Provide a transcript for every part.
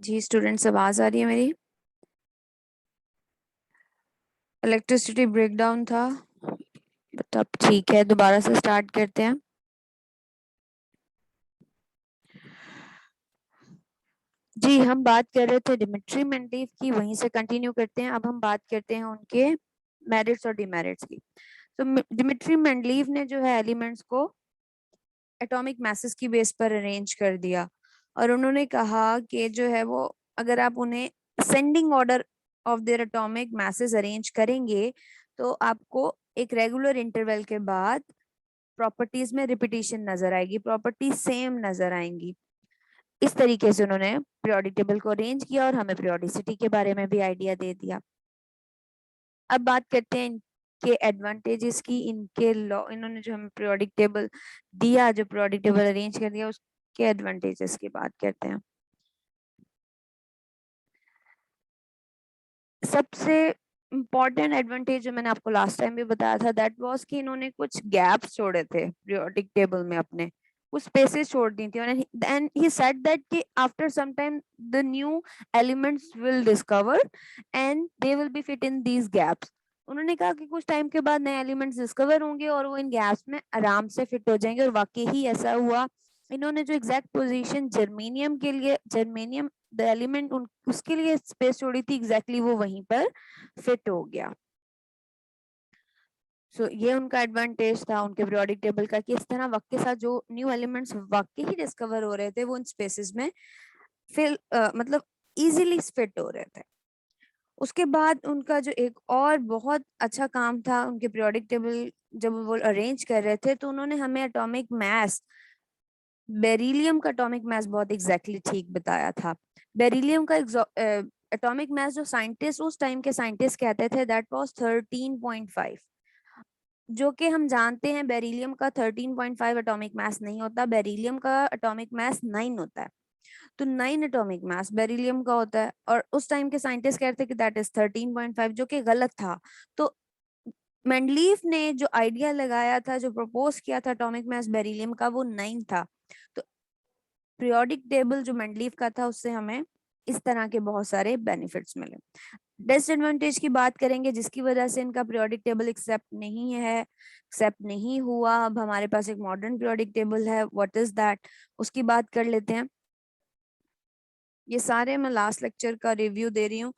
जी students, आवाज आ रही है मेरी? इलेक्ट्रिसिटी ब्रेकडाउन था, बट अब ठीक है, दोबारा से स्टार्ट करते हैं। जी हम बात कर रहे थे डिमिट्री मेंडलीव की, वहीं से कंटिन्यू करते हैं। अब हम बात करते हैं उनके मेरिट्स और डिमेरिट्स की। तो डिमिट्री मेंडलीव ने जो है एलिमेंट्स को एटॉमिक मैसेस की बेस पर अरेंज कर दिया, और उन्होंने कहा कि जो है वो अगर आप उन्हें ascending order of their atomic masses arrange करेंगे तो आपको एक रेगुलर इंटरवल के बाद प्रॉपर्टीज में रिपीटिशन नजर आएगी, प्रॉपर्टीज सेम नजर आएंगी। इस तरीके से उन्होंने पीरियोडिक टेबल को अरेंज किया और हमें पीरियोडिसिटी के बारे में भी आइडिया दे दिया। अब बात करते हैं इनके एडवांटेजेस की, इनके लॉ, इन्होंने जो हमें पीरियोडिक टेबल दिया, जो पीरियोडिक टेबल अरेंज कर दिया, उसके एडवांटेजेस की बात करते हैं। सबसे इम्पोर्टेंट एडवांटेज जो मैंने आपको लास्ट टाइम भी बताया था, दैट वाज कि इन्होंने कुछ गैप्स छोड़े थे पीरियोडिक टेबल में, अपने कुछ स्पेसेस छोड़ दी थी, एंड ही सेड दैट कि after some time the new elements will discover and they will be fit in these gaps. उन्होंने कहा कि कुछ टाइम के बाद नए एलिमेंट्स डिस्कवर होंगे और वो इन गैप्स में आराम से फिट हो जाएंगे, और वाकई ही ऐसा हुआ। इन्होंने जो एग्जैक्ट पोजीशन जर्मेनियम के लिए, जर्मेनियम द एलिमेंट उसके लिए स्पेस छोड़ी थी, एग्जैक्टली वो वहीं पर फिट हो गया। ये उनका एडवांटेज था उनके पीरियोडिक टेबल का, कि इस तरह वक्त के साथ जो न्यू एलिमेंट्स वाकई ही डिस्कवर हो रहे थे वो इन स्पेसेस में फिल मतलब इजीली फिट हो रहे थे। उसके बाद उनका जो एक और बहुत अच्छा काम था उनके पीरियोडिक टेबल, जब वो अरेंज कर रहे थे तो उन्होंने हमें एटॉमिक मास, बेरिलियम का एटॉमिक मास बहुत एग्जैक्टली ठीक बताया था। बेरिलियम का एटॉमिक मास जो साइंटिस्ट, उस टाइम के साइंटिस्ट कहते थे, दैट वाज 13.5, जो कि हम जानते हैं बेरिलियम का 13.5 एटॉमिक मास नहीं होता, बेरिलियम का एटॉमिक मास 9 होता है। तो 9 एटॉमिक मास बेरिलियम का होता है, और उस टाइम के साइंटिस्ट कहते हैं कि दैट इज 13.5, जो कि गलत था। तो मेंडलीफ ने जो आइडिया लगाया था, जो प्रपोज किया था एटॉमिक मास बेरिलियम का, वो 9 था। तो पीरियोडिक टेबल जो मेंडलीफ का था, उससे हमें इस तरह के बहुत सारे बेनिफिट्स मिले। डिसएडवांटेज की बात करेंगे, जिसकी वजह से इनका पीरियोडिक टेबल एक्सेप्ट नहीं हुआ। अब हमारे पास एक मॉडर्न पीरियोडिक टेबल है, व्हाट इज दैट, उसकी बात कर लेते हैं। ये सारे मैं लास्ट लेक्चर का रिव्यू दे रही हूँ,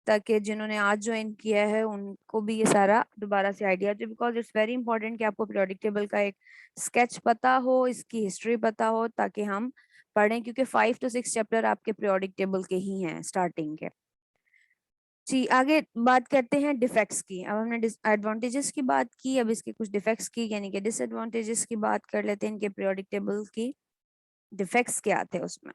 ताकि जिन्होंने आज ज्वाइन किया है उनको भी ये सारा दोबारा से idea they, because it's very important कि आपको पीरियोडिक टेबल का एक स्केच पता हो, इसकी हिस्ट्री पता हो, ताकि हम पढ़ें, क्योंकि 5 to 6 चैप्टर आपके पीरियोडिक टेबल के ही हैं स्टार्टिंग के। जी आगे बात करते हैं डिफेक्ट्स की। अब हमने एडवांटेजेस की बात की, अब इसके कुछ डिफेक्ट्स की यानी कि डिसएडवांटेजेस की बात कर लेते हैं। इनके पीरियोडिक टेबल की डिफेक्ट्स क्या थे उसमें।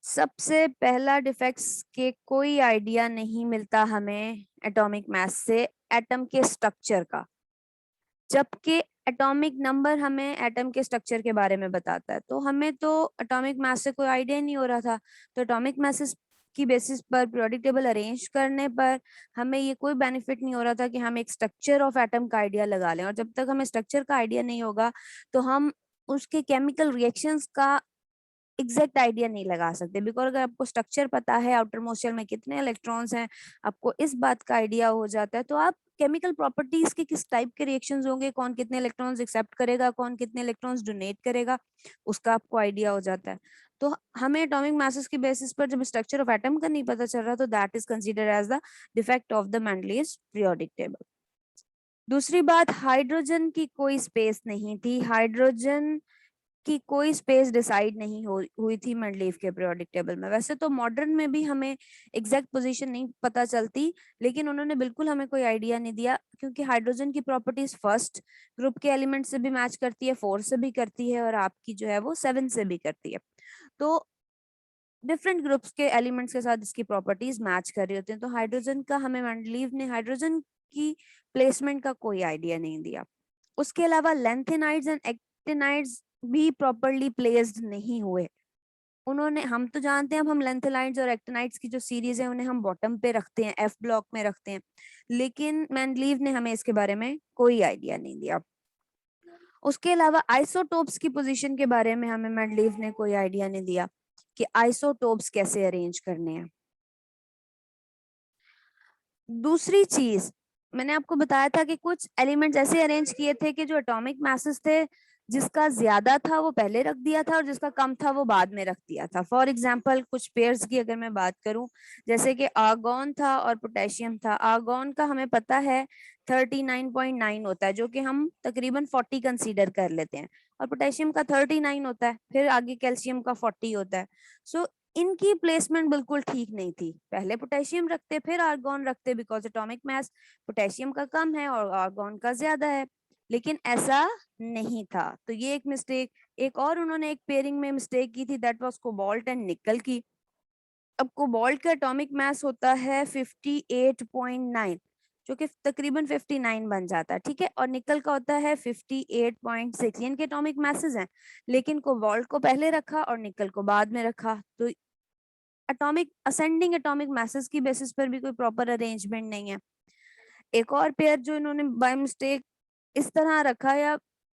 सबसे पहला डिफेक्ट्स के कोई आइडिया नहीं मिलता हमें एटॉमिक मास से एटम के स्ट्रक्चर का, जबकि एटॉमिक नंबर हमें एटम के स्ट्रक्चर के बारे में बताता है। तो हमें तो एटॉमिक मास से कोई आइडिया नहीं हो रहा था, तो एटॉमिक मासेस की बेसिस पर पीरियोडिक टेबल अरेंज करने पर हमें ये कोई बेनिफिट नहीं हो रहा था कि हम एक स्ट्रक्चर ऑफ एटम का आइडिया लगा लें। और जब तक हमें स्ट्रक्चर का आइडिया नहीं होगा तो हम उसके केमिकल रिएक्शंस का एग्जैक्ट आइडिया नहीं लगा सकते, बिकॉज अगर आपको स्ट्रक्चर पता है, आउटर मोस्ट शेल में कितने इलेक्ट्रॉन्स हैं, आपको इस बात का आइडिया हो जाता है, तो आप केमिकल प्रॉपर्टीज के किस टाइप के रिएक्शंस होंगे, कौन कितने इलेक्ट्रॉन्स एक्सेप्ट करेगा, कौन कितने इलेक्ट्रॉन्स डोनेट करेगा, उसका आपको आइडिया हो जाता है। तो हमें एटॉमिक मासेस की बेसिस पर जब स्ट्रक्चर ऑफ एटम का नहीं पता चल रहा, तो that is considered as the defect of the Mendeleev periodic table. दूसरी बात, हाइड्रोजन की कोई स्पेस नहीं थी, हाइड्रोजन की कोई स्पेस डिसाइड नहीं हुई थी मेंडलीव के पीरियोडिक टेबल में। वैसे तो मॉडर्न में भी हमें एग्जैक्ट पोजीशन नहीं पता चलती, लेकिन उन्होंने बिल्कुल हमें कोई आइडिया नहीं दिया, क्योंकि हाइड्रोजन की प्रॉपर्टीज फर्स्ट ग्रुप के एलिमेंट से भी मैच करती है, 4 से भी करती है, और आपकी जो है वो 7 से भी करती है। तो डिफरेंट ग्रुप्स के एलिमेंट्स के साथ इसकी प्रॉपर्टीज मैच कर रही होती हैं। तो हाइड्रोजन का हमें मेंडलीव ने हाइड्रोजन की प्लेसमेंट का कोई आइडिया नहीं दिया। उसके अलावा लेंथेनाइड्स एंड एक्टिनाइड्स भी प्रॉपरली प्लेस्ड नहीं हुए। उन्होंने, हम तो जानते हैं, अब हम लेंथेनाइड्स और एक्टिनाइड्स की जो सीरीज है उन्हें हम बॉटम पे रखते हैं, एफ ब्लॉक में रखते हैं, लेकिन मेंडलीव ने हमें इसके बारे में कोई आइडिया नहीं दिया। उसके अलावा आइसोटोप्स की पोजीशन के बारे में हमें मेंडलीव ने कोई आइडिया नहीं दिया कि आइसोटोप्स कैसे अरेंज करने हैं। दूसरी चीज मैंने आपको बताया था कि कुछ एलिमेंट्स ऐसे अरेंज किए थे कि जो एटॉमिक मासेस थे, जिसका ज्यादा था वो पहले रख दिया था और जिसका कम था वो बाद में रख दिया था। फॉर एग्जांपल कुछ पेयर्स की अगर मैं बात करूं, जैसे कि आर्गॉन था और पोटेशियम था। आर्गॉन का हमें पता है 39.9 होता है, जो कि हम तकरीबन 40 कंसीडर कर लेते हैं, और पोटेशियम का 39 होता है, फिर आगे कैल्शियम का 40 होता है। सो इनकी प्लेसमेंट बिल्कुल ठीक नहीं थी, पहले पोटेशियम रखते फिर आर्गॉन रखते, बिकॉज एटॉमिक मास पोटेशियम का कम है और आर्गॉन का ज्यादा है, लेकिन ऐसा नहीं था। तो ये एक मिस्टेक। एक और उन्होंने एक पेयरिंग में मिस्टेक की थी, दैट वाज कोबाल्ट एंड निकल की। अब कोबाल्ट का एटॉमिक मास होता है 58.9, जो कि तकरीबन 59 बन जाता है, ठीक है, और निकल का होता है 58.6। इनके एटॉमिक मासेस हैं, लेकिन कोबाल्ट को पहले रखा और निकल को बाद में रखा। तो एटॉमिक असेंडिंग एटॉमिक मासेस की बेसिस पर भी कोई प्रॉपर अरेंजमेंट नहीं है। एक और पेयर जो इन्होंने बाय मिस्टेक इस तरह रखा, या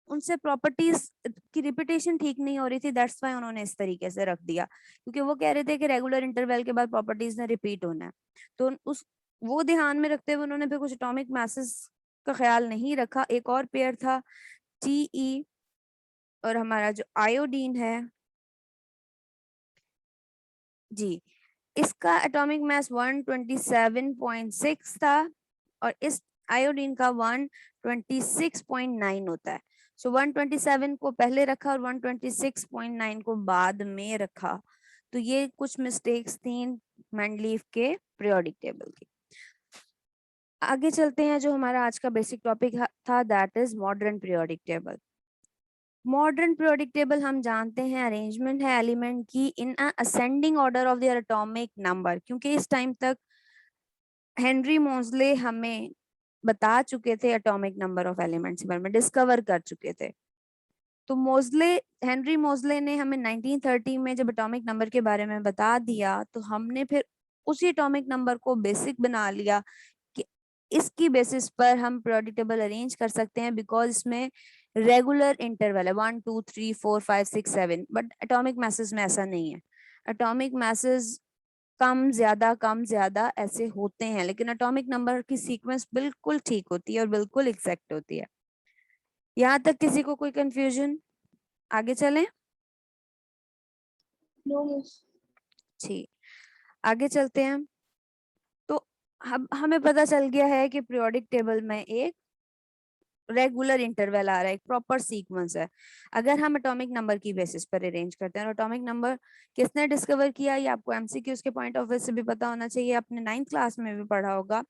उनसे प्रॉपर्टीज की रिपीटेशन ठीक नहीं हो रही थी, दैट्स व्हाई उन्होंने इस तरीके से रख दिया, क्योंकि वो कह रहे थे कि रेगुलर इंटरवल के बाद प्रॉपर्टीज ने रिपीट होना है। तो उस वो ध्यान में रखते हुए उन्होंने फिर कुछ एटॉमिक मासेस का ख्याल नहीं रखा। एक और पेयर था टी और हमारा जो आयोडीन है जी, इसका एटॉमिक मास 127.6 था और इस आयोडीन का 126.9 होता है। सो 127 को पहले रखा और 126.9 को बाद में रखा। तो ये कुछ मिस्टेक्स थी मेंडलीफ के पीरियोडिक टेबल की। आगे चलते हैं, जो हमारा आज का बेसिक टॉपिक था, that is modern periodic table. Modern periodic table हम जानते हैं अरेंजमेंट है एलिमेंट की in ascending order of their atomic number, क्योंकि इस टाइम तक हेनरी मोजले हमें बता चुके थे एटॉमिक नंबर ऑफ एलिमेंट्स के बारे में, डिस्कवर कर चुके थे। तो हेनरी मोजले ने हमें 1930 में जब एटॉमिक नंबर के बारे में बता दिया, तो हमने फिर उसी एटॉमिक नंबर को बेसिक बना लिया कि इसकी बेसिस पर हम पीरियोडिक टेबल अरेंज कर सकते हैं, बिकॉज इसमें रेगुलर इंटरवल है 1 2 3 4 5 6 7। बट एटॉमिक मैसेज में ऐसा नहीं है। एटॉमिक मैसेज कम ज्यादा ऐसे होते हैं, लेकिन एटॉमिक नंबर की सीक्वेंस बिल्कुल ठीक होती है और बिल्कुल एग्जैक्ट होती है। यहाँ तक किसी को कोई कंफ्यूजन? आगे चलें? ठीक, आगे चलते हैं। तो अब हमें पता चल गया है कि पीरियोडिक टेबल में एक रेगुलर इंटरवल आ रहा है, एक प्रॉपर सीक्वेंस है। अगर हम एटॉमिक नंबर की बेसिस पर अरेंज करते हैं, और एटॉमिक नंबर किसने डिस्कवर किया, ये आपको एमसीक्यूज के पॉइंट ऑफ व्यू से भी पता होना चाहिए, आपने 9th क्लास में भी पढ़ा होगा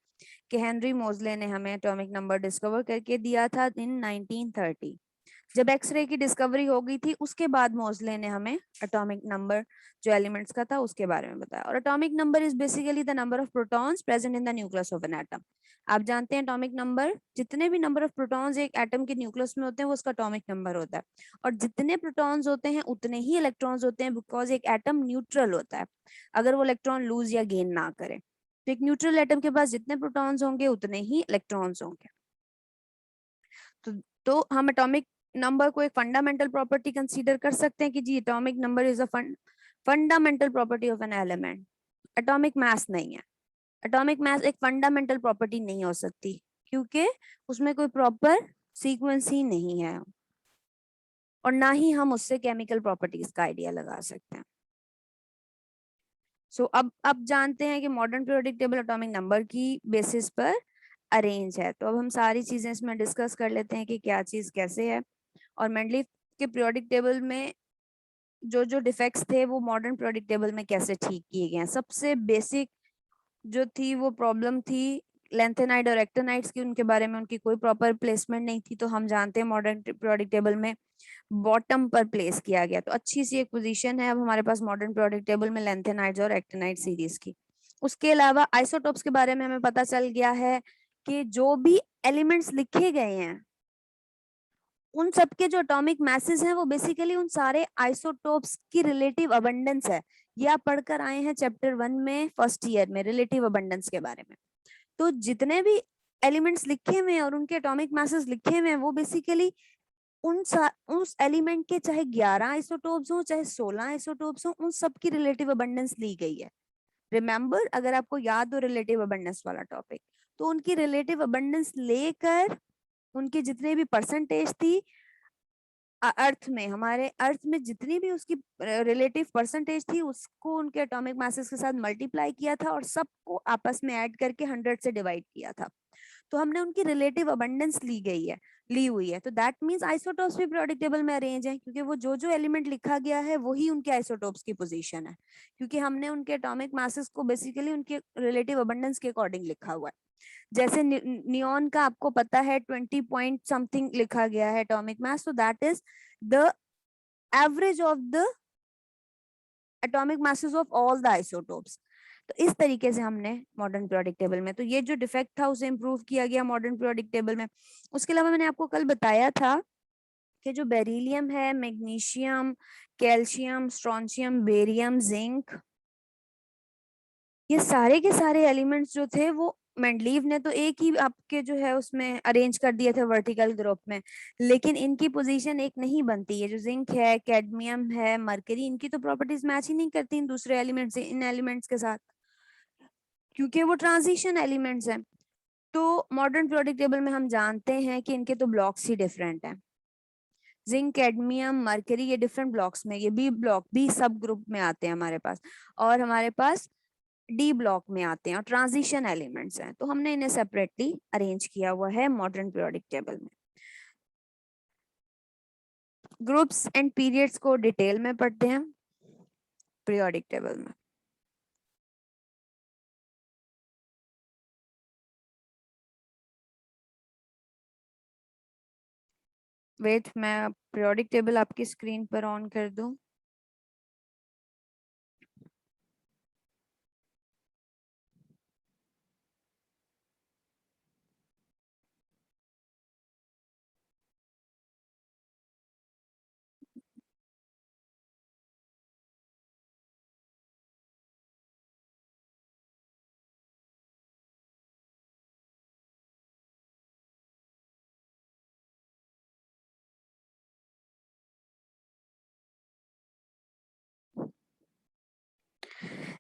कि हेनरी मोजले ने हमें एटॉमिक नंबर डिस्कवर करके दिया था इन 1930। जब एक्सरे की डिस्कवरी हो गई थी, उसके बाद मोजले ने हमें एटॉमिक नंबर जो एलिमेंट्स का था उसके बारे में बताया। और atomic number is basically the number of protons present in the nucleus of an atom. आप जानते हैं एटॉमिक नंबर, जितने भी नंबर ऑफ प्रोटॉन्स एक एटम के न्यूक्लियस में होते हैं वो उसका एटॉमिक नंबर होता है। और जितने प्रोटॉन्स होते हैं उतने ही इलेक्ट्रॉन्स होते हैं, बिकॉज एक एटम न्यूट्रल होता है, अगर वो इलेक्ट्रॉन लूज या गेन ना करे। तो एक न्यूट्रल एटम के पास जितने प्रोटॉन्स होंगे उतने ही इलेक्ट्रॉन्स होंगे। तो हम एटॉमिक नंबर को एक फंडामेंटल प्रॉपर्टी कंसीडर कर सकते हैं कि जी atomic number is a fundamental property of an element. Atomic mass नहीं है। एटॉमिक मास एक फंडामेंटल प्रॉपर्टी नहीं हो सकती, क्योंकि उसमें कोई प्रॉपर सीक्वेंस ही नहीं है, और ना ही हम उससे केमिकल प्रॉपर्टीज का आइडिया लगा सकते हैं। सो अब जानते हैं कि modern periodic table atomic number की बेसिस पर अरेंज है। तो अब हम सारी चीजें इसमें डिस्कस कर लेते हैं कि क्या चीज कैसे है, और मेंडलीफ के पीरियोडिक टेबल में जो जो डिफेक्ट्स थे वो मॉडर्न पीरियोडिक टेबल में कैसे ठीक किए गए हैं। सबसे बेसिक जो थी वो प्रॉब्लम थी लेंथेनाइड और एक्टिनाइड्स की, उनके बारे में उनकी कोई प्रॉपर प्लेसमेंट नहीं थी। तो हम जानते हैं मॉडर्न पीरियोडिक टेबल में बॉटम पर प्लेस किया गया, तो अच्छी सी एक पोजीशन है अब हमारे पास मॉडर्न पीरियोडिक टेबल में लेंथेनाइड्स और एक्टिनाइड सीरीज की। उसके अलावा आइसोटोप्स के बारे में हमें पता चल गया है कि जो भी एलिमेंट्स लिखे गए हैं उन सबके जो एटॉमिक मैसेज हैं वो बेसिकली उन सारे आइसोटोप्स की रिलेटिव अबंडेंस है। ये आप पढ़कर आए हैं चैप्टर 1 में फर्स्ट ईयर में, रिलेटिव अबंडेंस के बारे में। तो जितने भी एलिमेंट्स लिखे हुए हैं और उनके एटॉमिक मैसेज लिखे हुए हैं वो बेसिकली उस एलिमेंट के चाहे 11 आइसोटोप्स हो चाहे 16 आइसोटोप्स हो, उन सब की रिलेटिव अबंडेंस ली गई है। रिमेंबर, अगर आपको याद हो रिलेटिव अबंडेंस वाला टॉपिक, तो उनकी रिलेटिव अबंडेंस लेकर उनकी जितने भी परसेंटेज थी अर्थ में, हमारे अर्थ में जितनी भी उसकी रिलेटिव परसेंटेज थी, उसको उनके एटॉमिक मासेस के साथ मल्टीप्लाई किया था और सबको आपस में ऐड करके 100 से डिवाइड किया था। तो हमने उनकी रिलेटिव अबंडेंस ली हुई है। तो दैट मींस आइसोटोप्स भी पीरियोडिक टेबल में अरेंज है, क्योंकि वो जो एलिमेंट लिखा गया है वही उनके आइसोटोप्स की पोजीशन है, क्योंकि हमने उनके एटॉमिक मासेस को बेसिकली उनके रिलेटिव अबंडेंस के अकॉर्डिंग लिखा हुआ है। जैसे नियॉन का आपको पता है 20 पॉइंट समथिंग लिखा गया है atomic mass, so that is the average of the atomic masses of all the isotopes। तो इस तरीके से हमने मॉडर्न पीरियोडिक टेबल में, तो ये जो डिफेक्ट था उसे इम्प्रूव किया गया मॉडर्न पीरियोडिक टेबल में। उसके अलावा मैंने आपको कल बताया था कि जो बेरिलियम है, magnesium, calcium, strontium, barium, zinc, ये सारे के सारे एलिमेंट्स जो थे वो मेंडलीव ने तो एक ही आपके जो है उसमें अरेंज कर दिए थे वर्टिकल ग्रुप में, लेकिन इनकी पोजीशन एक नहीं बनती है। जो जिंक है, कैडमियम है, मरकरी, इनकी तो प्रॉपर्टीज मैच ही नहीं करती इन दूसरे एलिमेंट्स से, इन एलिमेंट्स के साथ, क्योंकि वो ट्रांजिशन एलिमेंट्स हैं। तो मॉडर्न पीरियोडिक टेबल में हम जानते हैं कि इनके तो ब्लॉक्स ही डिफरेंट हैं। जिंक, कैडमियम, मरकरी, ये डिफरेंट ब्लॉक्स में, ये बी ब्लॉक, बी सब ग्रुप में आते हैं हमारे पास, और हमारे पास डी ब्लॉक में आते हैं और ट्रांजिशन एलिमेंट्स हैं। तो हमने इन्हें सेपरेटली अरेंज किया हुआ है मॉडर्न पीरियोडिक टेबल में। ग्रुप्स एंड पीरियड्स को डिटेल में पढ़ते हैं पीरियोडिक टेबल में। वेट, मैं पीरियोडिक टेबल आपकी स्क्रीन पर ऑन कर दूं।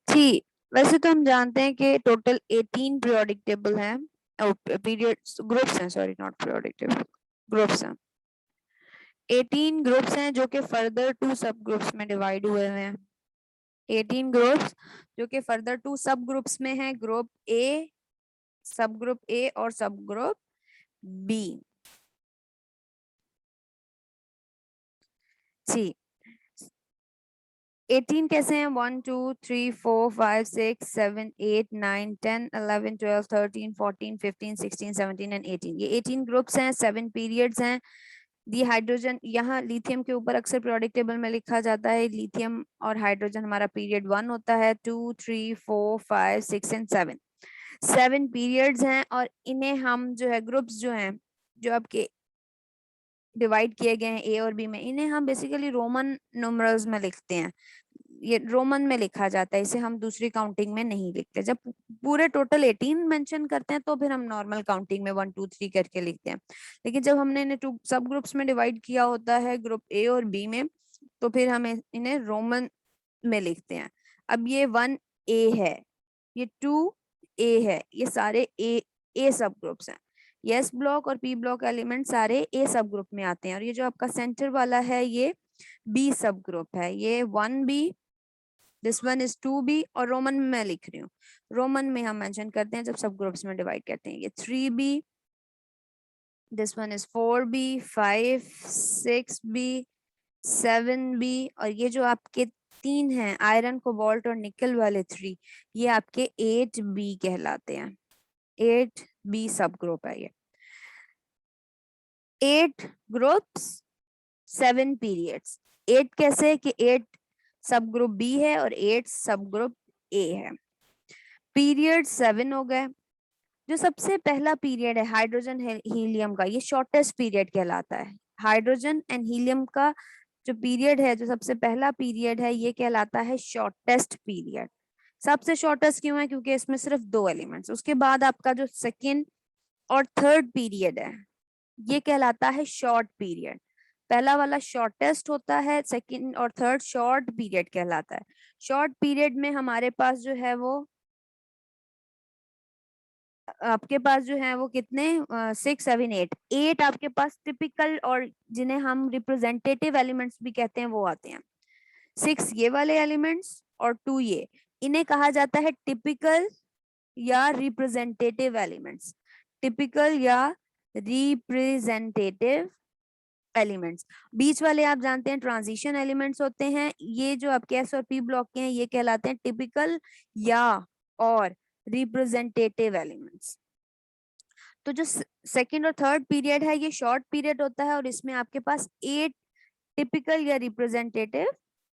जी, वैसे तो हम जानते हैं कि टोटल 18 पीरियोडिक टेबल हैं, पीरियड्स, ग्रुप्स हैं, sorry not periodic table, groups हैं। 18 ग्रुप्स हैं जो कि फर्दर 2 सब ग्रुप्स में डिवाइड हुए हैं। 18 ग्रुप्स जो कि फर्दर 2 सब ग्रुप्स में हैं, ग्रुप ए, सब ग्रुप ए और सब ग्रुप बी। जी, 18 कैसे हैं? 1 2 3 4 5 6 7 8 9 10 11 12 13 14 15 16 17 एंड 18, ये 18 ग्रुप्स हैं, 7 पीरियड्स हैं। दी हाइड्रोजन, यहाँ लिथियम के ऊपर अक्सर पीरियोडिक टेबल में लिखा जाता है लिथियम और हाइड्रोजन हमारा पीरियड 1 होता है। 2 3 4 5 6 एंड 7, 7 पीरियड्स हैं, और इन्हें हम जो है ग्रुप्स जो हैं, जो आपके डिवाइड किए गए हैं ए और बी में, इन्हें हम बेसिकली रोमन न्यूमरल्स में लिखते हैं। ये रोमन में लिखा जाता है, इसे हम दूसरी काउंटिंग में नहीं लिखते। जब पूरे टोटल 18 मेंशन करते हैं तो फिर हम नॉर्मल काउंटिंग में 1 2 3 करके लिखते हैं, लेकिन जब हमने इन्हें 2 सब ग्रुप्स में डिवाइड किया होता है, ग्रुप ए और बी में, तो फिर हम इन्हें रोमन में लिखते हैं। अब ये 1 ए है, ये 2 ए है, ये सारे ए सब ग्रुप्स हैं। यस ब्लॉक और पी ब्लॉक एलिमेंट सारे ए सब ग्रुप में आते हैं, और ये जो आपका सेंटर वाला है ये बी सब ग्रुप है। ये 1B, this one is 2B, और रोमन में मैं लिख रही हूँ, रोमन में हम मेंशन करते हैं जब सब ग्रुप्स में डिवाइड करते हैं। ये 3B, this one is 4B, 5 6B, 7B, और ये जो आपके 3 हैं आयरन, कोबाल्ट और निकल वाले 3, ये आपके 8B कहलाते हैं। 8B सब ग्रुप है ये। 8 ग्रुप्स, 7 पीरियड्स। 8 कैसे कि 8 सब ग्रुप बी है और 8 सब ग्रुप ए है। पीरियड 7 हो गए। जो सबसे पहला पीरियड है हाइड्रोजन हीलियम का, ये शॉर्टेस्ट पीरियड कहलाता है। हाइड्रोजन एंड हीलियम का जो पीरियड है, जो सबसे पहला पीरियड है, ये कहलाता है शॉर्टेस्ट पीरियड। सबसे शॉर्टेस्ट क्यों है? क्योंकि इसमें सिर्फ 2 एलिमेंट्स। उसके बाद आपका जो सेकेंड और थर्ड पीरियड है, ये कहलाता है शॉर्ट पीरियड। पहला वाला शॉर्टेस्ट होता है, सेकंड और थर्ड शॉर्ट पीरियड कहलाता है। शॉर्ट पीरियड में हमारे पास जो है वो आपके पास जो है वो कितने 6 7 8 8 आपके पास टिपिकल और जिन्हें हम रिप्रेजेंटेटिव एलिमेंट्स भी कहते हैं वो आते हैं। 6 ये वाले एलिमेंट्स और 2 ये, इन्हें कहा जाता है टिपिकल या रिप्रेजेंटेटिव एलिमेंट्स। टिपिकल या रिप्रेजेंटेटिव एलिमेंट्स। बीच वाले आप जानते हैं ट्रांजिशन एलिमेंट्स होते हैं। ये जो आपके एस और पी ब्लॉक के हैं ये कहलाते हैं टिपिकल या और रिप्रेजेंटेटिव एलिमेंट्स। तो जो सेकंड और थर्ड पीरियड है ये शॉर्ट पीरियड होता है और इसमें आपके पास 8 टिपिकल या रिप्रेजेंटेटिव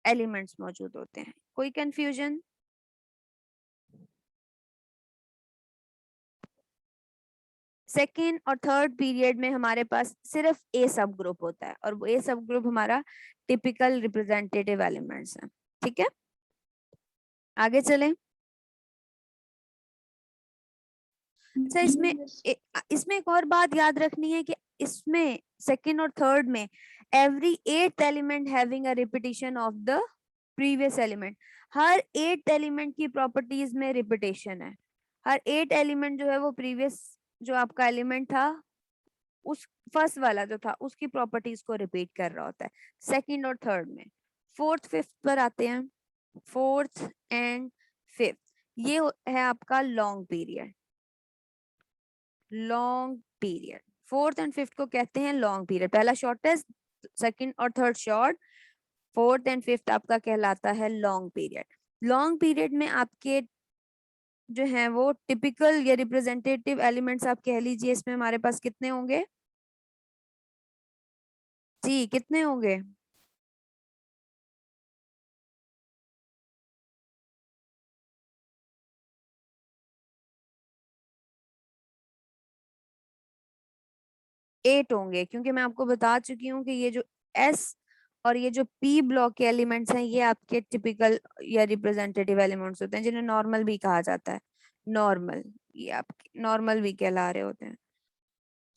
एलिमेंट्स मौजूद होते हैं। कोई कंफ्यूजन? सेकेंड और थर्ड पीरियड में हमारे पास सिर्फ ए सब ग्रुप होता है और वो ए सब ग्रुप हमारा टिपिकल रिप्रेजेंटेटिव एलिमेंट्स है। ठीक है, आगे चलें। अच्छा, इसमें एक और बात याद रखनी है कि इसमें सेकेंड और थर्ड में every 8th element having a repetition of the previous element. Her 8th element की प्रॉपर्टीज में रिपीटेशन है। हर 8 एलिमेंट जो है वो प्रीवियस जो आपका एलिमेंट था उस फर्स्ट वाला जो था उसकी प्रॉपर्टीज को रिपीट कर रहा होता है सेकंड और थर्ड में। फोर्थ फिफ्थ पर आते हैं। फोर्थ एंड फिफ्थ ये है आपका long period. Long period fourth and fifth को कहते हैं लॉन्ग पीरियड। पहला शॉर्टेस्ट, सेकंड और third short, fourth and fifth आपका कहलाता है लॉन्ग पीरियड। लॉन्ग पीरियड में आपके जो है वो टिपिकल या रिप्रेजेंटेटिव एलिमेंट्स आप कह लीजिए, इसमें हमारे पास कितने होंगे जी, कितने होंगे? 8 होंगे, क्योंकि मैं आपको बता चुकी हूँ कि ये जो एस और ये जो पी ब्लॉक के एलिमेंट्स हैं ये आपके टिपिकल या रिप्रेजेंटेटिव एलिमेंट्स होते हैं जिन्हें नॉर्मल भी कहा जाता है। नॉर्मल, ये आपके नॉर्मल भी कहला रहे होते हैं।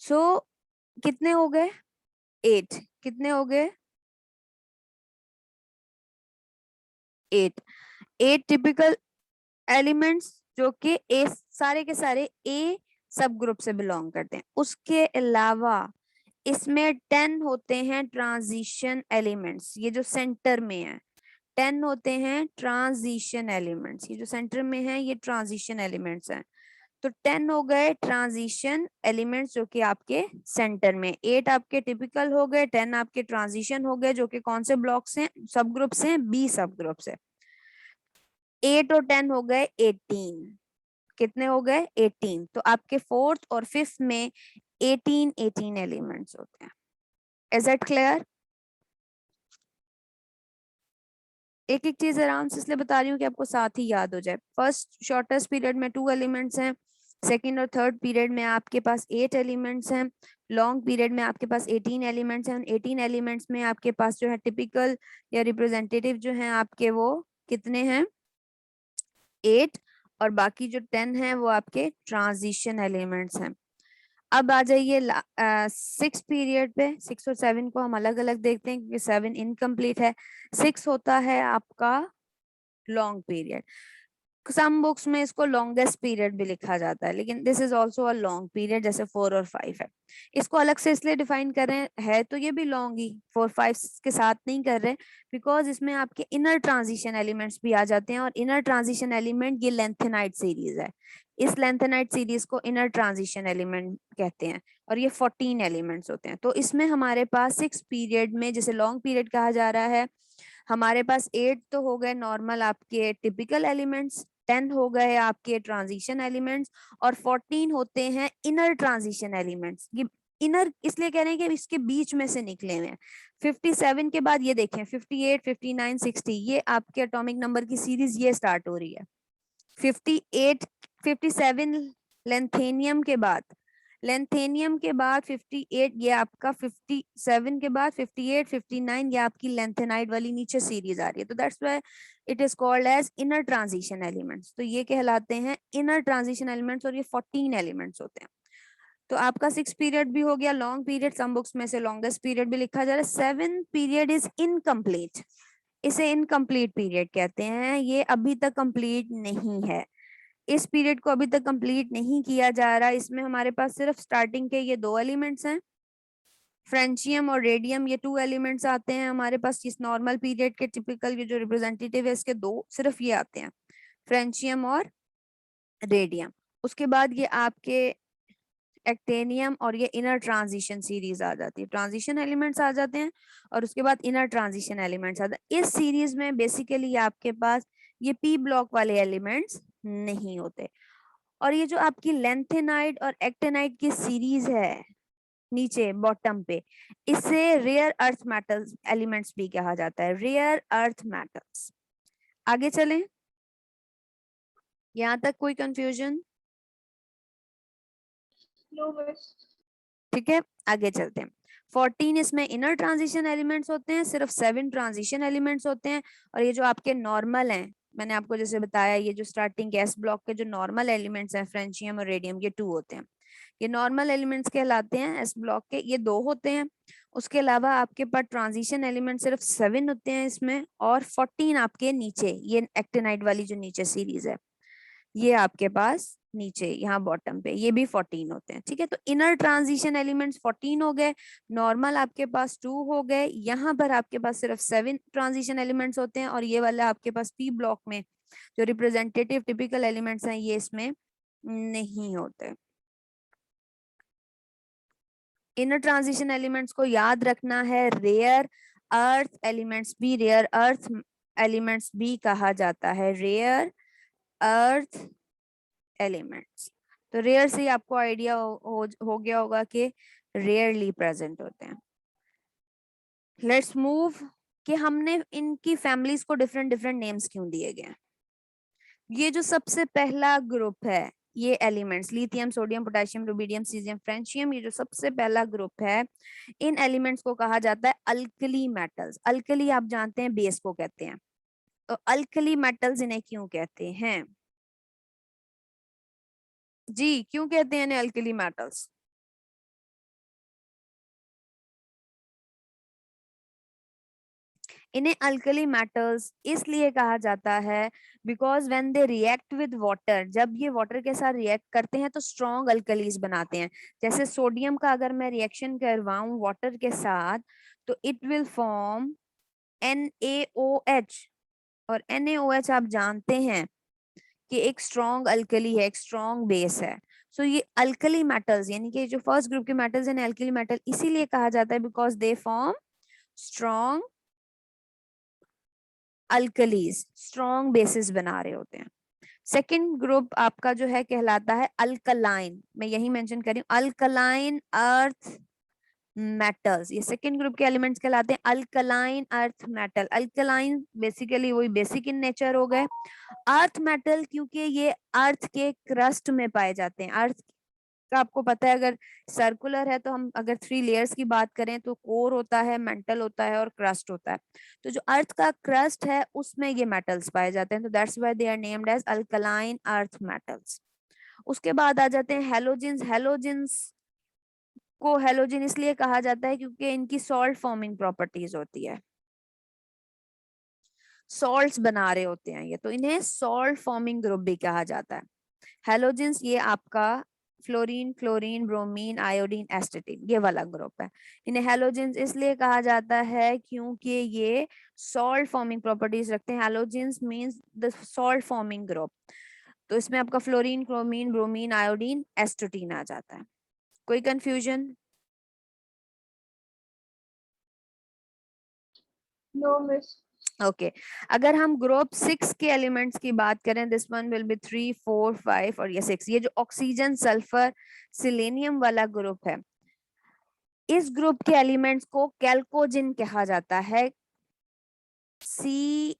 सो कितने हो गए? 8। कितने हो गए? 8। 8 टिपिकल एलिमेंट्स जो कि ए सारे के सारे ए सब ग्रुप से बिलोंग करते हैं। उसके अलावा इसमें 10 होते हैं ट्रांजिशन एलिमेंट्स, ये जो सेंटर में है 10 होते हैं ट्रांजिशन एलिमेंट्स। ये जो सेंटर में है ये ट्रांजिशन एलिमेंट्स हैं। तो 10 हो गए ट्रांजिशन एलिमेंट्स जो कि आपके सेंटर में। 8 आपके टिपिकल हो गए, 10 आपके ट्रांजिशन हो गए जो कि कौन से ब्लॉक्स हैं, सब ग्रुप्स हैं, बी सब ग्रुप्स है। 8 और 10 हो गए 18। कितने हो गए? 18। तो आपके फोर्थ और फिफ्थ में 18 एलिमेंट्स होते हैं। Is it clear? एक एक चीज आराम से इसलिए बता रही हूँ कि आपको साथ ही याद हो जाए। फर्स्ट शॉर्टेस्ट पीरियड में 2 एलिमेंट्स हैं। सेकेंड और थर्ड पीरियड में आपके पास 8 एलिमेंट्स हैं। लॉन्ग पीरियड में आपके पास 18 एलिमेंट्स हैं। 18 एलिमेंट्स में आपके पास जो है टिपिकल या रिप्रेजेंटेटिव जो हैं आपके वो कितने हैं? 8। और बाकी जो 10 है वो आपके ट्रांजिशन एलिमेंट्स हैं। अब आ जाइए 6 पीरियड पे। 6 और 7 को हम अलग अलग देखते हैं क्योंकि 7 इनकम्प्लीट है। 6 होता है आपका लॉन्ग पीरियड। सम बुक्स में इसको लॉन्गेस्ट पीरियड भी लिखा जाता है, लेकिन this is also a long period, जैसे 4 और 5 है। इसको अलग से इसलिए डिफाइन कर रहे हैं, है तो ये भी लॉन्ग ही, 4 5 के साथ नहीं कर रहे, बिकॉज इसमें आपके इनर ट्रांजिशन एलिमेंट्स भी आ जाते हैं और इनर ट्रांजिशन एलिमेंट ये लेंथेनाइट सीरीज है। इस लेंथेनाइट सीरीज को इनर ट्रांजिशन एलिमेंट कहते हैं और ये 14 एलिमेंट्स होते हैं। तो इसमें हमारे पास 6 पीरियड में, जैसे लॉन्ग पीरियड कहा जा रहा है, हमारे पास 8 तो हो गए नॉर्मल आपके टिपिकल एलिमेंट्स, 10 हो गए आपके ट्रांजिशन एलिमेंट्स और 14 होते हैं इनर ट्रांजिशन एलिमेंट्स। ये इनर इसलिए कह रहे हैं कि इसके बीच में से निकले हुए हैं। 57 के बाद ये देखें 58 59 60 ये आपके एटॉमिक नंबर की सीरीज ये स्टार्ट हो रही है। 58 57 लेंथेनियम के बाद, लेंथेनियम के बाद 58 ये आपका, 57 के बाद 58 59 ये आपकी लेंथेनाइड वाली नीचे सीरीज आ रही है। तो that's why it is called as inner transition elements. तो ये कहलाते हैं इनर ट्रांजिशन एलिमेंट्स और ये 14 एलिमेंट्स होते हैं। तो आपका 6 पीरियड भी हो गया, लॉन्ग पीरियड, सम बुक्स में से लॉन्गेस्ट पीरियड भी लिखा जा रहा है। 7 पीरियड इज इनकम्प्लीट, इसे इनकम्प्लीट पीरियड कहते हैं, ये अभी तक कंप्लीट नहीं है, इस पीरियड को अभी तक कंप्लीट नहीं किया जा रहा। इसमें हमारे पास सिर्फ स्टार्टिंग के ये 2 एलिमेंट्स हैं, फ्रेंचियम और रेडियम, ये 2 एलिमेंट्स आते हैं हमारे पास इस नॉर्मल पीरियड के। टिपिकल ये जो रिप्रेजेंटेटिव है इसके 2 सिर्फ ये आते हैं, फ्रेंचियम और रेडियम। उसके बाद ये आपके एक्टेनियम और ये इनर ट्रांजिशन सीरीज आ जाती है, ट्रांजिशन एलिमेंट्स आ जाते हैं और उसके बाद इनर ट्रांजिशन एलिमेंट्स आ जाते हैं। इस सीरीज में बेसिकली आपके पास ये पी ब्लॉक वाले एलिमेंट्स नहीं होते। और ये जो आपकी लेंथेनाइड और एक्टेनाइड की सीरीज है नीचे बॉटम पे, इसे रेयर अर्थ मेटल्स एलिमेंट्स भी कहा जाता है, रेयर अर्थ मेटल्स। आगे चलें, यहाँ तक कोई कंफ्यूजन? ठीक है, आगे चलते हैं। 14 इसमें इनर ट्रांजिशन एलिमेंट्स होते हैं, सिर्फ 7 ट्रांजिशन एलिमेंट्स होते हैं। और ये जो आपके नॉर्मल हैं, मैंने आपको जैसे बताया, ये जो स्टार्टिंग गैस ब्लॉक के जो नॉर्मल एलिमेंट्स हैं फ्रेंचियम और रेडियम, ये 2 होते हैं, ये नॉर्मल एलिमेंट्स कहलाते हैं एस ब्लॉक के, ये 2 होते हैं। उसके अलावा आपके पास ट्रांजिशन एलिमेंट सिर्फ 7 होते हैं इसमें, और 14 आपके नीचे, ये एक्टिनाइड वाली जो नीचे सीरीज है, ये आपके पास नीचे यहाँ बॉटम पे ये भी 14 होते हैं। ठीक है, तो इनर ट्रांजिशन एलिमेंट्स 14 हो गए, नॉर्मल आपके पास 2 हो गए, यहाँ पर आपके पास सिर्फ 7 ट्रांजिशन एलिमेंट्स होते हैं, और ये वाला आपके पास पी ब्लॉक में जो रिप्रेजेंटेटिव टिपिकल एलिमेंट्स हैं ये इसमें नहीं होते। इनर ट्रांजिशन एलिमेंट्स को याद रखना है, रेयर अर्थ एलिमेंट्स भी, रेयर अर्थ एलिमेंट्स भी कहा जाता है, रेयर अर्थ एलिमेंट्स। तो रेयर से ही आपको आइडिया हो गया होगा कि रेयरली प्रेजेंट होते हैं। लेट्स मूव, कि हमने इनकी फैमिलीज को डिफरेंट डिफरेंट नेम्स क्यों दिए गए। ये जो सबसे पहला ग्रुप है, ये elements lithium, sodium, potassium, rubidium, caesium, फ्रेंचियम, ये जो सबसे पहला ग्रुप है, इन एलिमेंट्स को कहा जाता है अल्कली मेटल्स। अल्कली आप जानते हैं बेस को कहते हैं, तो अल्कली मेटल्स इन्हें क्यों कहते हैं? जी, क्यों कहते हैं इन्हें अल्कली मेटल्स? इन्हें अल्कली मेटल्स इसलिए कहा जाता है because when they react with water, जब ये वाटर के साथ रिएक्ट करते हैं तो स्ट्रॉन्ग अल्कलीज बनाते हैं। जैसे सोडियम का अगर मैं रिएक्शन करवाऊं वाटर के साथ, तो इट विल फॉर्म NaOH, और NaOH आप जानते हैं कि एक स्ट्रॉन्ग अल्कली है, एक स्ट्रॉन्ग बेस है। सो ये अल्कली मेटल्स, यानी कि जो फर्स्ट ग्रुप के मेटल्स हैं अल्कली मेटल इसीलिए कहा जाता है because they form strong alkalis, strong bases बना रहे होते हैं। सेकेंड ग्रुप आपका जो है कहलाता है अल्कलाइन, मैं यही मेंशन कर रही हूँ, अल्कलाइन अर्थ मेटल्स। ये सेकेंड ग्रुप के एलिमेंट्स कहलाते हैं alkaline earth metal. Alkaline basically वही बेसिक इन नेचर हो गए। अर्थ मेटल क्योंकि ये अर्थ के क्रस्ट में पाए जाते हैं। अर्थ का आपको पता है, अगर सर्कुलर है तो हम अगर 3 लेयर्स की बात करें तो कोर होता है, मेंटल होता है और क्रस्ट होता है। तो जो अर्थ का क्रस्ट है उसमें ये मेटल्स पाए जाते हैं, तो that's why they are named as alkaline earth metals. उसके बाद आ जाते हैं हेलोजेंस। हेलोजेंस को हेलोजन इसलिए कहा जाता है क्योंकि इनकी सॉल्ट फॉर्मिंग प्रॉपर्टीज होती है, सॉल्ट्स बना रहे होते हैं ये, तो इन्हें सॉल्ट फॉर्मिंग ग्रुप भी कहा जाता है। हेलोजेंस ये आपका फ्लोरीन, क्लोरीन, ब्रोमीन, आयोडीन, एस्टेटिन, ये वाला ग्रुप है। इन्हें हेलोजेंस इसलिए कहा जाता है क्योंकि ये सॉल्ट फॉर्मिंग प्रॉपर्टीज रखते हैं। Halogens means the salt forming group. तो इसमें आपका फ्लोरीन, क्रोमीन, ब्रोमीन, आयोडीन, एस्टेटिन आ जाता है। कोई कंफ्यूजन? No miss. ओके, अगर हम ग्रुप 6 के एलिमेंट्स की बात करें, दिस वन विल बी 3, 4, 5 और ये 6, ये जो ऑक्सीजन, सल्फर, सिलेनियम वाला ग्रुप है, इस ग्रुप के एलिमेंट्स को कैल्कोजिन कहा जाता है। CHALCOGEN,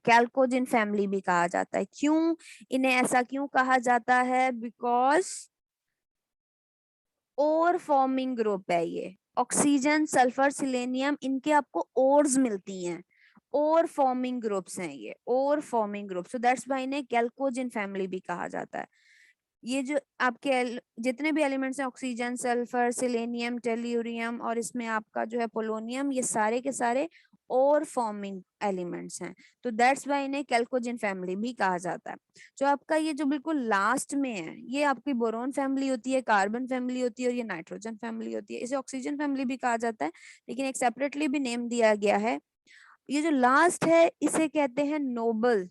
कैल्कोजिन फैमिली भी कहा जाता है। क्यों इन्हें ऐसा क्यों कहा जाता है? बिकॉज ओर फॉर्मिंग ग्रुप है ये। ऑक्सीजन, सल्फर, सिलेनियम, इनके आपको ओर्स मिलती हैं, और फॉर्मिंग ग्रुप्स हैं, ये और forming group, so that's why इन्हें कैल्कोजेन फैमिली भी कहा जाता है। ये जो आपके जितने भी एलिमेंट्स हैं, ऑक्सीजन, सल्फर, सेलेनियम, टेल्यूरियम और इसमें आपका जो है पोलोनियम, ये सारे के सारे और फॉर्मिंग एलिमेंट्स हैं, तो दैट्स व्हाई इन्हें कैल्कोजेन फैमिली भी कहा जाता है। जो आपका ये जो बिल्कुल लास्ट में है, ये आपकी बोरोन फैमिली होती है, कार्बन फैमिली होती है और ये नाइट्रोजन फैमिली होती है। इसे ऑक्सीजन फैमिली भी कहा जाता है, लेकिन एक सेपरेटली भी नेम दिया गया है। ये जो लास्ट है इसे कहते हैं नोबल,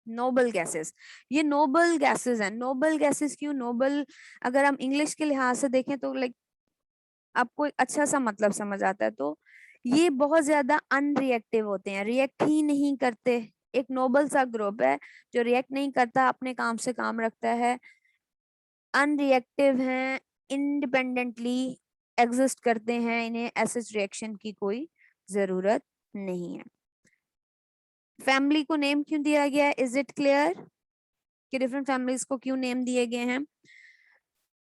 नोबल गैसेस। ये नोबल गैसेस हैं। नोबल गैसेस क्यों नोबल? अगर हम इंग्लिश के लिहाज से देखें तो लाइक आपको एक अच्छा सा मतलब समझ आता है, तो ये बहुत ज्यादा अनरिएक्टिव होते हैं, रिएक्ट ही नहीं करते। एक नोबल सा ग्रुप है जो रिएक्ट नहीं करता, अपने काम से काम रखता है, अनरिएक्टिव हैं, इंडिपेंडेंटली एग्जिस्ट करते हैं, इन्हें एसिड रिएक्शन की कोई जरूरत नहीं है। फैमिली को नेम क्यों दिया गया है? इज इट क्लियर कि डिफरेंट फैमिलीज को क्यों नेम दिए गए हैं?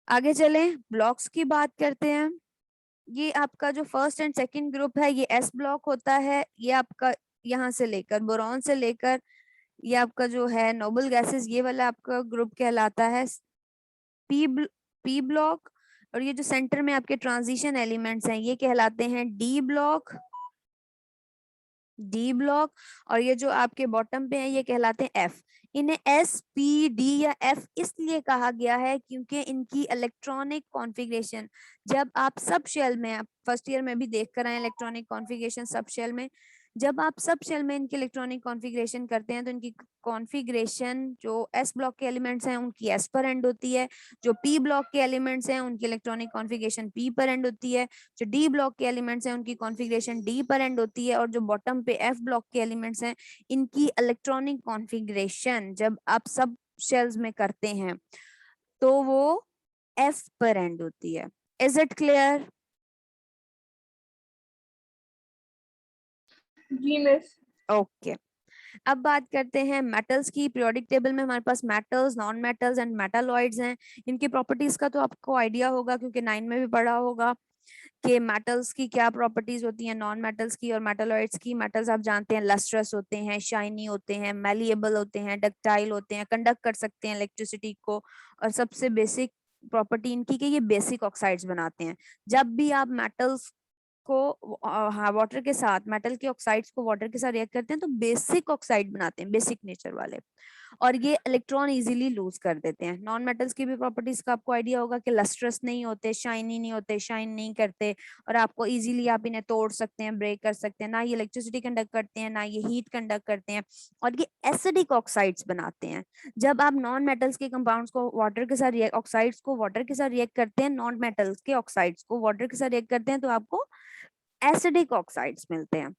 आगे चलें, ब्लॉक्स की बात करते हैं। ये आपका जो फर्स्ट एंड सेकंड ग्रुप है ये एस ब्लॉक होता है। ये आपका यहाँ से लेकर बोरॉन से लेकर ये आपका जो है नोबल गैसेस, ये वाला आपका ग्रुप कहलाता है पी पी ब्लॉक। और ये जो सेंटर में आपके ट्रांजिशन एलिमेंट्स हैं ये कहलाते हैं डी ब्लॉक, डी ब्लॉक। और ये जो आपके बॉटम पे है ये कहलाते हैं एफ। इन्हें एस पी डी या एफ इसलिए कहा गया है क्योंकि इनकी इलेक्ट्रॉनिक कॉन्फ़िगरेशन, जब आप सब शेल में, आप फर्स्ट ईयर में भी देख कर आए इलेक्ट्रॉनिक कॉन्फ़िगरेशन सब शेल में, जब आप सब शेल में इनकी इलेक्ट्रॉनिक कॉन्फ़िगरेशन करते हैं तो इनकी कॉन्फ़िगरेशन जो एस ब्लॉक के एलिमेंट्स हैं उनकी एस पर एंड होती है, जो पी ब्लॉक के एलिमेंट्स हैं उनकी इलेक्ट्रॉनिक कॉन्फ़िगरेशन पी पर एंड होती है, जो डी ब्लॉक के एलिमेंट्स हैं उनकी कॉन्फ़िगरेशन डी पर एंड होती है, और जो बॉटम पे एफ ब्लॉक के एलिमेंट्स हैं इनकी इलेक्ट्रॉनिक कॉन्फ़िगरेशन जब आप सब शेल्स में करते हैं तो वो एफ पर एंड होती है। Is it clear? जी मिस। ओके, अब बात करते हैं मेटल्स की। पीरियोडिक टेबल में हमारे पास metals, non metals and metalloids हैं। इनकी प्रॉपर्टीज का तो आपको आइडिया होगा क्योंकि 9 में भी पढ़ा होगा कि मेटल्स की क्या प्रॉपर्टीज होती हैं, नॉन मेटल्स की और मेटालॉइड्स की। मेटल्स आप जानते हैं लस्ट्रस होते हैं, शाइनी होते हैं, मैलिएबल होते हैं, डक्टाइल होते हैं, कंडक्ट कर सकते हैं इलेक्ट्रिसिटी को, और सबसे बेसिक प्रॉपर्टी इनकी कि ये बेसिक ऑक्साइड्स बनाते हैं। जब भी आप मेटल्स को हाँ वाटर के साथ, मेटल के ऑक्साइड्स को वाटर के साथ रिएक्ट करते हैं तो बेसिक ऑक्साइड बनाते हैं, बेसिक नेचर वाले, और ये इलेक्ट्रॉन इजीली लूज कर देते हैं। नॉन मेटल्स की भी प्रॉपर्टीज का आपको आइडिया होगा कि लस्ट्रस नहीं होते, शाइनी नहीं होते, शाइन नहीं करते, और आपको इजीली आप इन्हें तोड़ सकते हैं, ब्रेक कर सकते हैं। ना ये इलेक्ट्रिसिटी कंडक्ट करते हैं, ना ये हीट कंडक्ट करते हैं, और ये एसिडिक ऑक्साइड्स बनाते हैं। जब आप नॉन मेटल्स के कंपाउंड्स को वाटर के साथ ऑक्साइड्स को वाटर के साथ रिएक्ट करते हैं, नॉन मेटल्स के ऑक्साइड्स को वाटर के साथ रिएक्ट करते हैं तो आपको एसिडिक ऑक्साइड्स मिलते हैं।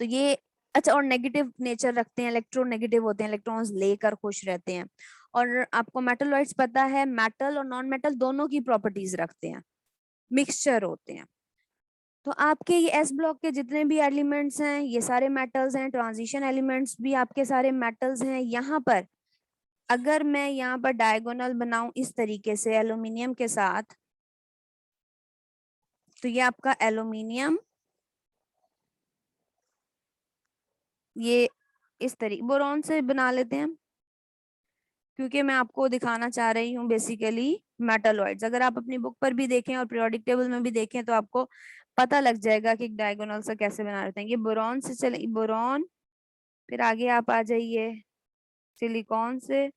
तो ये अच्छा, और नेगेटिव नेचर रखते हैं, इलेक्ट्रोनेगेटिव होते हैं, इलेक्ट्रॉन्स लेकर खुश रहते हैं। और आपको मेटलॉइड्स पता है मेटल और नॉन मेटल दोनों की प्रॉपर्टीज रखते हैं, मिक्सचर होते हैं। तो आपके ये एस ब्लॉक के जितने भी एलिमेंट्स हैं ये सारे मेटल्स हैं, ट्रांजिशन एलिमेंट्स भी आपके सारे मेटल्स हैं। यहाँ पर अगर मैं यहाँ पर डायगोनल बनाऊं इस तरीके से एल्यूमिनियम के साथ, तो ये आपका एल्यूमिनियम, ये इस तरीके बोरॉन से बना लेते हैं क्योंकि मैं आपको दिखाना चाह रही हूँ बेसिकली मेटलॉइड्स। अगर आप अपनी बुक पर भी देखें और पीरियोडिक टेबल में भी देखें तो आपको पता लग जाएगा कि डायगोनल से कैसे बना लेते हैं। ये बोरॉन से चले, बोरॉन, फिर आगे आप आ जाइए सिलिकॉन से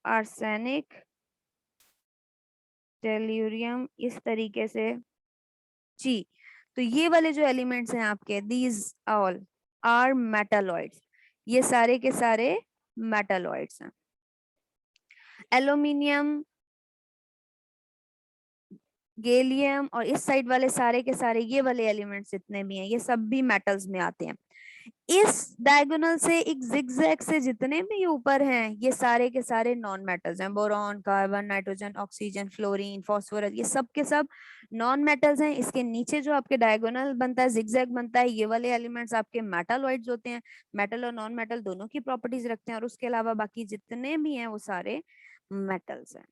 आर्सेनिक, टेल्यूरियम, इस तरीके से जी। तो ये वाले जो एलिमेंट्स हैं आपके, दीज ऑल आर मेटलॉइड्स, ये सारे के सारे मेटलॉइड्स हैं। एल्यूमिनियम, गैलियम और इस साइड वाले सारे के सारे ये वाले एलिमेंट्स जितने भी हैं ये सब भी मेटल्स में आते हैं। इस डायगोनल से एक जिगजैग से जितने भी ऊपर हैं ये सारे के सारे नॉन मेटल्स हैं। Boron, carbon, nitrogen, oxygen, fluorine, phosphorus, ये सब के सब नॉन मेटल्स हैं। इसके नीचे जो आपके डायगोनल बनता है, जिगजैग बनता है, ये वाले एलिमेंट्स आपके मेटालॉइड्स होते हैं। मेटल और नॉन मेटल दोनों की प्रॉपर्टीज रखते हैं, और उसके अलावा बाकी जितने भी हैं वो सारे मेटल्स हैं।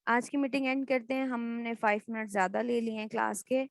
आज की मीटिंग एंड करते हैं, हमने 5 मिनट ज्यादा ले लिए हैं क्लास के।